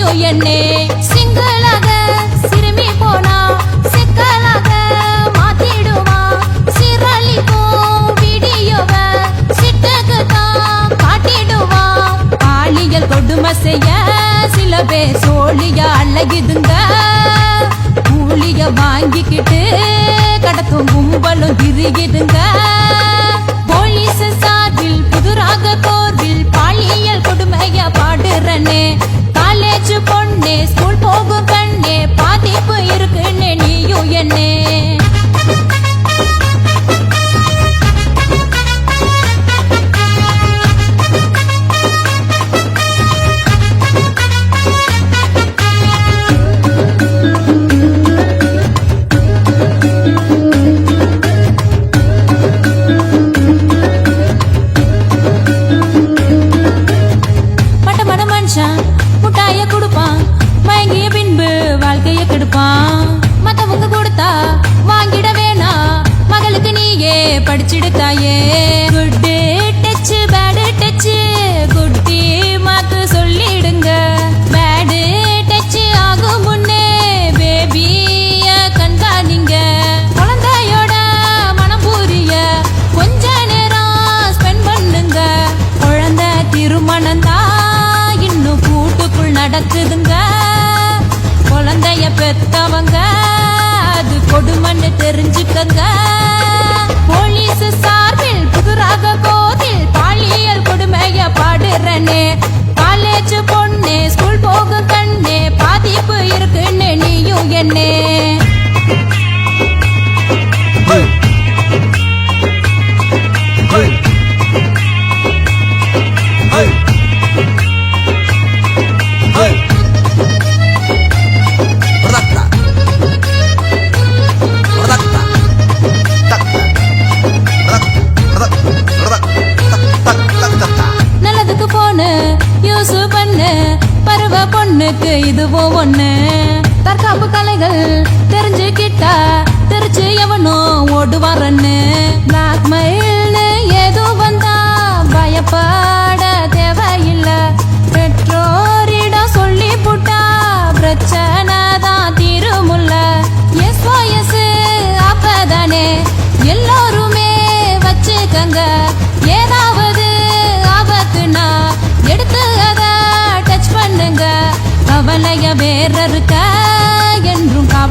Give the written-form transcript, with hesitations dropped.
நீயும் என்னே சிங்களாக சிறுமி போனா சிக்கலாக மாத்திடுவா சிரளிக்கும் வீடியோவ சிட்டுக்கு தான் காட்டிடுவா பாலியல் கொடுமை செய்ய சில பேர் சோழியா அழகிதுங்க கூலிய வாங்கிக்கிட்டு கடத்தும் கும்பலும் திரிகிடுங்க போலீஸ் சார்பில் புதுராக கோர்வில் பாலியல் கொடுமைய பாடுறனே காலேஜ் பொண்ணே ஸ்கூல் போகும் கண்ணே பாதிப்பு இருக்குன்னு நீயும் என்னே முட்டாய கொடுப்பான் மயங்கிய பின்பு வாழ்க்கைய கெடுப்பான் மத்தவங்க கொடுத்தா வாங்கிட வேணா மகளுக்கு நீயே படிச்சிடுத்தாயே குட் டச் பேட் டச் குட்டி மாக்கு சொல்லிடுங்க பேட் டச் ஆகும் முன்னே பேபிய கண்காணிங்க குழந்தையோட மனம் புரிய கொஞ்ச நேரம் ஸ்பெண்ட் பண்ணுங்க குழந்தை திருமணம் தான் நடக்குதுங்க குழந்தைய பெத்தவங்க அது கொடுமன்னு தெரிஞ்சுக்கங்க போலீஸ் சார்பில் புதுராக கோதில் பாலியல் கொடுமைய பாடுறனே காலேஜ் பொண்ணே ஸ்கூல் போகும் கண்ணே பாதிப்பு இருக்குன்னு நீயும் என்னே நல்லதுக்கு போன யூஸ் பண்ணு பருவ பொண்ணுக்கு இதுவும் ஒண்ணு தற்காப்பு கலைகள் தெரிஞ்சுக்கிட்டா தெரிச்சு எவனோ ஓடுவாரன்னு